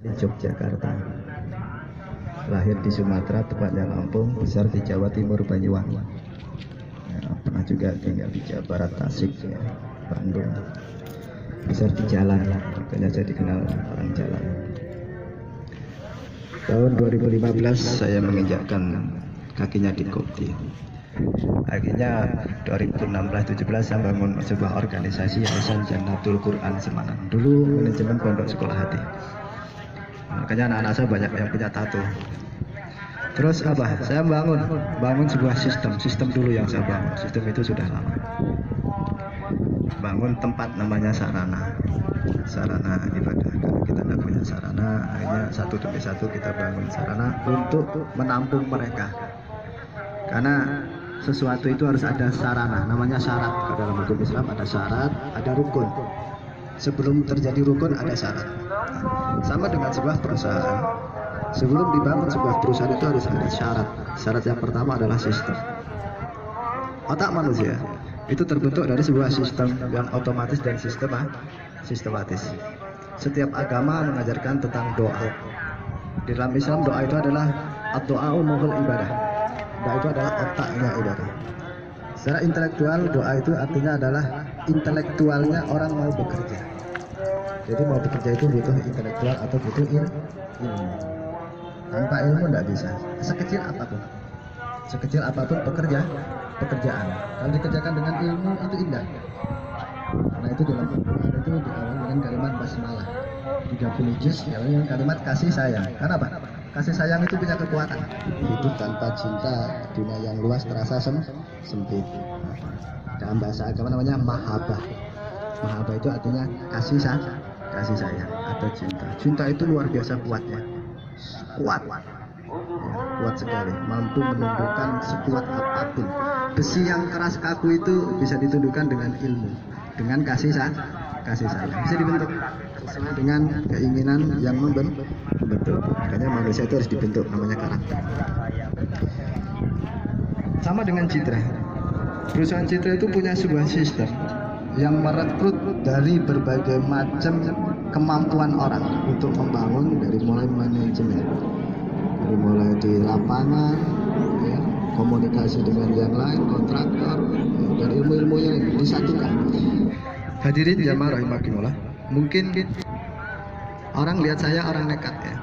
di Yogyakarta. Lahir di Sumatera, tepatnya Lampung, besar di Jawa Timur, Banyuwangi. Ya, pernah juga tinggal di Jawa Barat, Tasik, ya, Bandung. Besar di jalan, makanya saya dikenal orang jalan. Tahun 2015 saya menginjakkan kakinya di Kopti. Akhirnya 2016-17 saya bangun sebuah organisasi Yayasan Jannatul Quran Semarang. Dulu manajemen pondok sekolah hati. Makanya anak-anak saya banyak yang punya tato. Terus apa? Saya bangun sebuah sistem dulu yang saya bangun. Sistem itu sudah lama. Bangun tempat namanya sarana ibadah. Kalau kita tidak punya sarana, akhirnya satu demi satu kita bangun sarana untuk menampung mereka. Karena sesuatu itu harus ada sarana, namanya syarat. Dalam hukum Islam ada syarat, ada rukun. Sebelum terjadi rukun ada syarat. Sama dengan sebuah perusahaan. Sebelum dibangun sebuah perusahaan itu harus ada syarat. Syarat yang pertama adalah sistem. Otak manusia itu terbentuk dari sebuah sistem yang otomatis dan sistematis. Setiap agama mengajarkan tentang doa. Di dalam Islam doa itu adalah ad-doa mukhul ibadah. Doa itu adalah otaknya ibadah. Secara intelektual doa itu artinya adalah intelektualnya orang mau bekerja. Jadi mau bekerja itu butuh intelektual atau butuh ilmu. Tanpa ilmu tidak bisa. Sekecil apapun pekerjaan. Kalau dikerjakan dengan ilmu itu indah. Karena itu dalam Al-Quran itu diawali dengan kalimat basmalah. 30 juz diawali dengan kalimat kasih sayang. Karena apa? Kasih sayang itu punya kekuatan. Hidup tanpa cinta, dunia yang luas terasa sempit. Dalam bahasa agama namanya mahabbah. Mahabbah itu artinya kasih sayang atau cinta. Cinta itu luar biasa kuatnya. Kuat sekali, mampu menundukkan sekuat apapun. Besi yang keras kaku itu bisa ditundukkan dengan ilmu, dengan kasih sayang. Bisa dibentuk sesuai dengan keinginan yang membentuk. Makanya manusia itu harus dibentuk, namanya karakter. Sama dengan Citra. Perusahaan Citra itu punya sebuah sistem yang merekrut dari berbagai macam kemampuan orang untuk membangun, dari mulai manajemen, dari mulai di lapangan, ya, komunikasi dengan yang lain, kontraktor, ya, dan ilmu-ilmunya disatukan. Hadirin jamaah rahimakumullah, mungkin orang lihat saya orang nekat ya.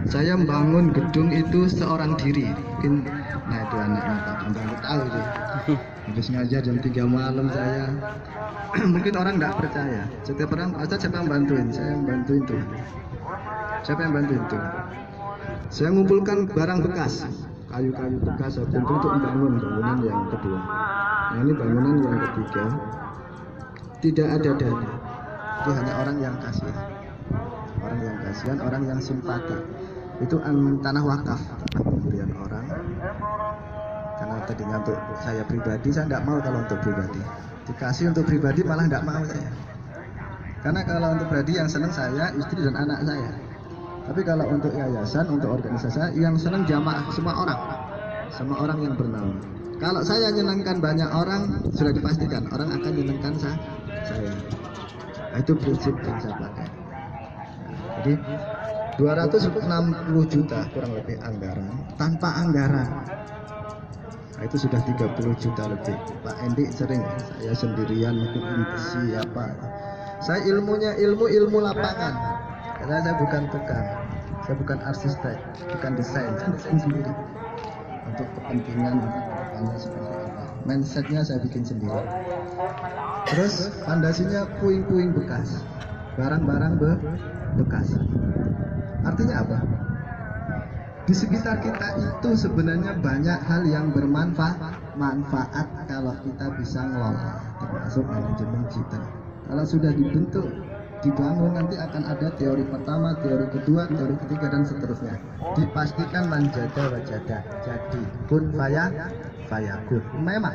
Saya membangun gedung itu seorang diri. Mungkin, nah itu anak nekat, anda tahu sih. Habis ngajar jam 3 malam saya. Mungkin orang tidak percaya. Setiap orang, siapa yang bantuin? Saya yang bantuin tuh. Siapa yang bantuin tuh? Saya mengumpulkan barang bekas, kayu-kayu bekas untuk membangun bangunan yang kedua. Nah ini bangunan yang ketiga. Tidak ada dana. Itu hanya orang yang kasihan. Orang yang kasihan, orang yang simpati. Itu tanah wakaf, tanah pemberian orang. Karena tadinya untuk saya pribadi, saya tidak mau kalau untuk pribadi. Dikasih untuk pribadi malah tidak mau saya. Karena kalau untuk pribadi yang senang saya, istri dan anak saya. Tapi kalau untuk yayasan, untuk organisasi saya, yang senang jamaah semua orang yang bernaung. Kalau saya menyenangkan banyak orang, sudah dipastikan orang akan menyenangkan saya. Nah, itu prinsip yang saya pakai. Jadi 260 juta kurang lebih anggaran, tanpa anggaran. Nah, itu sudah 30 juta lebih. Pak Endi sering, saya sendirian bikin besi apa. Saya ilmunya ilmu lapangan. Karena saya bukan tukang, saya bukan arsitek, bukan desain, saya desain sendiri. Untuk kepentingan seperti apa. Mindsetnya saya bikin sendiri. Terus fondasinya puing-puing bekas, barang-barang bekas. Artinya apa? Di sekitar kita itu sebenarnya banyak hal yang bermanfaat kalau kita bisa ngelola, termasuk manajemen Citra. Kalau sudah dibentuk, dibangun, nanti akan ada teori pertama, teori kedua, teori ketiga, dan seterusnya. Dipastikan manjada wajada, jadi kun fayakun. Memang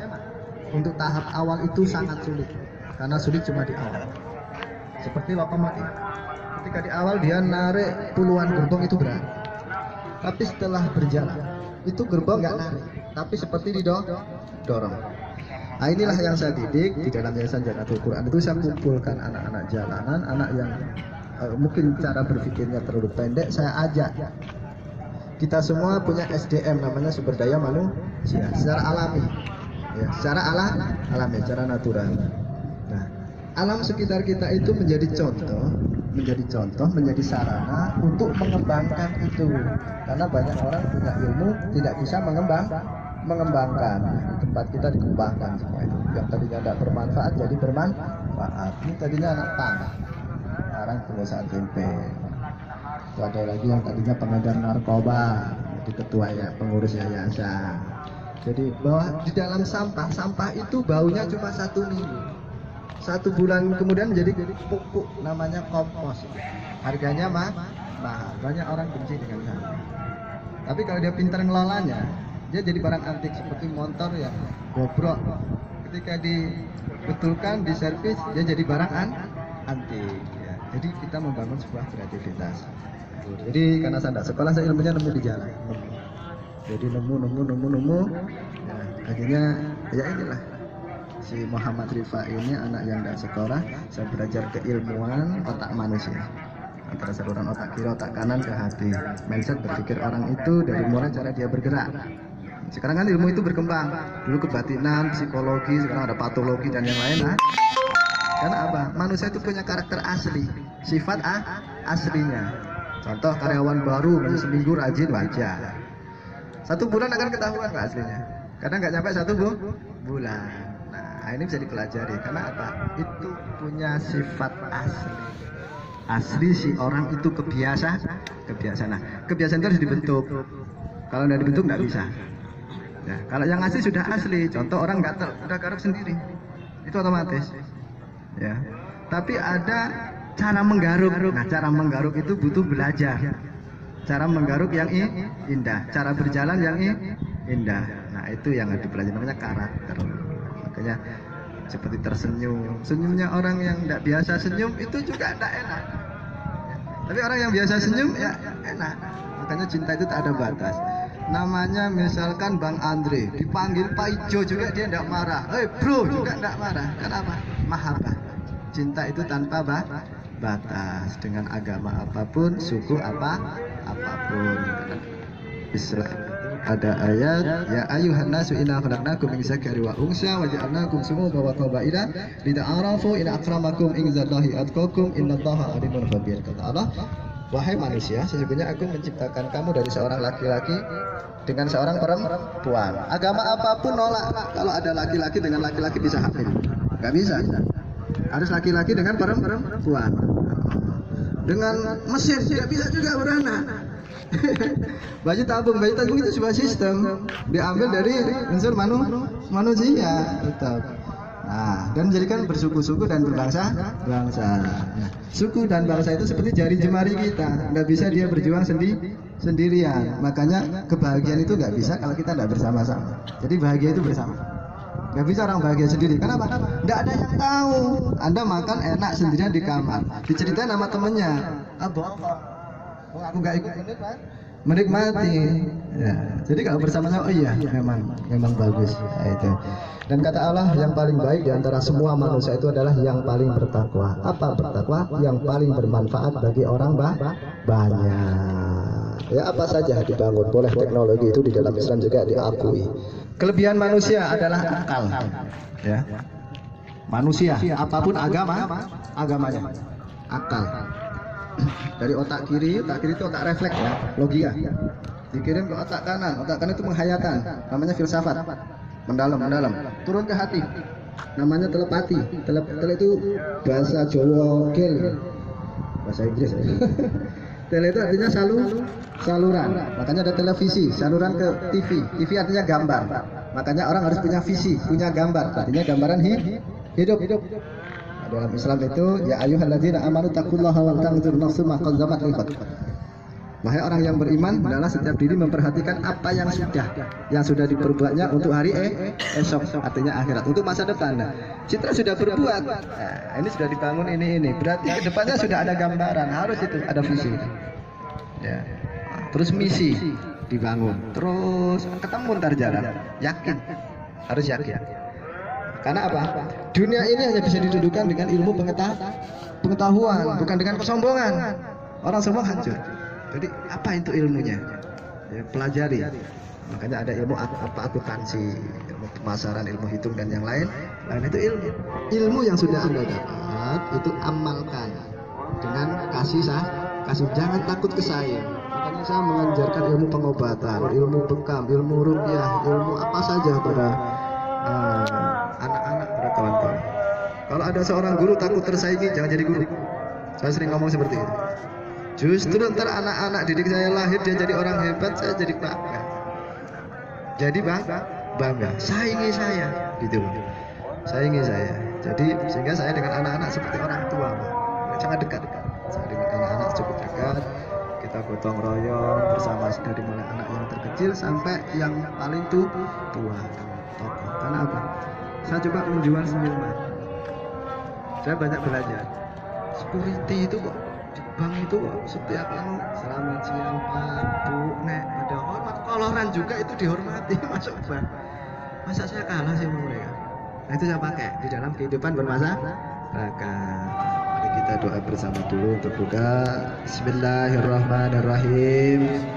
untuk tahap awal itu sangat sulit, karena sulit cuma di awal. Seperti lokomotif, ketika di awal dia narik puluhan gerbong itu berat, tapi setelah berjalan itu gerbong nggak narik, tapi seperti didorong. Nah inilah yang saya didik di dalam Yayasan Jannatul Quran. Itu saya kumpulkan anak-anak jalanan, anak yang mungkin cara berpikirnya terlalu pendek, saya ajak. Kita semua punya SDM, namanya sumber daya manusia, secara alami, ya, secara alami, secara natural. Nah, alam sekitar kita itu menjadi contoh, menjadi sarana untuk mengembangkan itu. Karena banyak orang punya ilmu tidak bisa mengembangkan. Di tempat kita dikembangkan semua itu. Yang tadinya tidak bermanfaat jadi bermanfaat. Ini tadinya anak panah, sekarang pengusaha tempe. Itu ada lagi yang tadinya pengedar narkoba, jadi ketua ya pengurus yayasan. Jadi bahwa di dalam sampah itu baunya cuma 1 minggu. 1 bulan kemudian menjadi pupuk, namanya kompos. Harganya mahal, banyak orang benci dengan sampah. Tapi kalau dia pintar ngelolanya, dia jadi barang antik seperti motor yang bobrok. Ketika dibetulkan, diservis, dia jadi barang antik. Ya. Jadi kita membangun sebuah kreativitas. Jadi karena saya tidak sekolah, saya ilmunya nemu di jalan. Jadi nemu. Ya, akhirnya ya inilah. Si Muhammad Rifa ini anak yang tidak sekolah, saya belajar keilmuan otak manusia, antara saluran otak kiri, otak kanan ke hati. Mindset berpikir orang itu dari mulai cara dia bergerak. Sekarang kan ilmu itu berkembang. Dulu kebatinan, psikologi, sekarang ada patologi dan yang lain. Karena apa? Manusia itu punya karakter asli, sifat aslinya. Contoh karyawan baru masih seminggu rajin wajar. 1 bulan akan ketahuan nggak aslinya. Kadang nggak sampai 1 bulan. Nah, ini bisa dipelajari karena apa? Itu punya sifat asli si orang itu kebiasaan. Nah, kebiasaan itu harus dibentuk. Kalau tidak dibentuk nggak bisa. Ya, kalau yang asli sudah asli, contoh orang gatal, udah garuk sendiri, itu otomatis. Ya, tapi ada cara menggaruk. Nah, cara menggaruk itu butuh belajar. Cara menggaruk yang indah, cara berjalan yang indah. Nah, itu yang harus dipelajari, namanya karakter. Makanya seperti tersenyum, senyumnya orang yang tidak biasa senyum itu juga tidak enak. Tapi orang yang biasa senyum ya enak. Makanya cinta itu tak ada batas. Namanya misalkan Bang Andre dipanggil Pak Ijo juga dia tidak marah. Bro juga tidak marah. Kenapa? Mahabbah. Cinta itu tanpa batas, dengan agama apapun, suku apapun. Islam ada ayat ya ayuhan nasu inna khalaqnakum min dzakarin wa unsa wa ja'alnakum syu'uban wa qabaila lita'arafu inna akramakum indallahi atqakum innallaha alimun khabir. Kata Allah, wahai manusia, sesungguhnya aku menciptakan kamu dari seorang laki-laki dengan seorang perempuan. Agama apapun nolak. Kalau ada laki-laki dengan laki-laki bisa hamil, nggak bisa. Harus laki-laki dengan perempuan. Dengan mesin tidak bisa juga beranak. Baju tabung itu sebuah sistem diambil dari unsur manusia tetap. Nah, dan menjadikan bersuku-suku dan berbangsa. Nah, suku dan bangsa itu seperti jari jemari kita, nggak bisa dia berjuang sendirian. Makanya kebahagiaan itu nggak bisa kalau kita nggak bersama-sama. Jadi bahagia itu bersama. Nggak bisa orang bahagia sendiri. Kenapa? Nggak ada yang tahu. Anda makan enak sendirian di kamar, diceritain sama temennya. Aku nggak ikut menikmati. Ya. Jadi kalau bersama-sama, oh iya, memang bagus. Ya, itu. Dan kata Allah, yang paling baik di antara semua manusia itu adalah yang paling bertakwa. Apa bertakwa? Yang paling bermanfaat bagi orang banyak. Ya, apa saja dibangun. Boleh teknologi itu di dalam Islam juga diakui. Kelebihan manusia adalah akal. Ya. Manusia, apapun agamanya, akal. Dari otak kiri itu otak refleks ya, logika. Dikirim ke otak kanan itu menghayatan, namanya filsafat, mendalam. Turun ke hati, namanya telepati. Tele itu bahasa Jawa kel, bahasa Inggris ya. Tele itu artinya saluran, makanya ada televisi, saluran ke TV artinya gambar, makanya orang harus punya visi, punya gambar, artinya gambaran hidup. Dalam Islam itu ya ayyuhalladzina amanu taqullaha wal tanzur nafsum ma qaddamat lighad. Wahai orang yang beriman, adalah setiap diri memperhatikan apa yang sudah diperbuatnya untuk hari esok, artinya akhirat, untuk masa depan. Nah, Citra sudah berbuat. Nah, ini sudah dibangun ini. Berarti ke depannya sudah ada gambaran, harus itu ada visi. Ya. Terus misi dibangun. Terus ketemu ntar jalan. Yakin. Harus yakin. Karena apa? Dunia ini hanya bisa didudukan dengan ilmu pengetahuan, bukan dengan kesombongan. Orang sombong hancur. Jadi apa itu ilmunya? Ya, pelajari. Makanya ada ilmu akuntansi, ilmu pemasaran, ilmu hitung dan yang lain. Lain itu ilmu. Ilmu yang sudah Anda dapat itu amalkan dengan kasih jangan takut kesaing. Makanya saya mengajarkan ilmu pengobatan, ilmu bekam, ilmu ruqyah, ilmu apa saja pada anak-anak, pada kawan-kawan. Kalau ada seorang guru takut tersaingi, jangan jadi guru. Saya sering ngomong seperti itu. Justru ntar anak-anak didik saya lahir dia jadi orang hebat, saya jadi bangga. Jadi bangga, saingi saya, gitu. Saingi saya. Jadi sehingga saya dengan anak-anak seperti orang tua, sangat dekat. Saya dengan anak-anak cukup dekat. Kita gotong royong bersama dari mulai anak yang terkecil sampai yang paling tua. Tokoh. Karena apa? Saya coba menjual senyuman. Saya banyak belajar. Security itu kok di bank itu kok setiap yang selamat siang Pak, Bu, Nek, ada hormat. Koloran juga itu dihormati masuk bank. Masa saya kalah sih sama mereka? Nah itu saya pakai di dalam kehidupan bermasyarakat. Mari kita doa bersama dulu untuk buka. Bismillahirrahmanirrahim.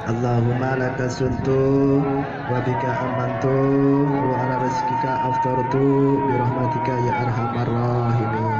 Allahumma laka suntu wa bika amantu wa ala rizkika aftartu bi rahmatika ya arhamar rahimin.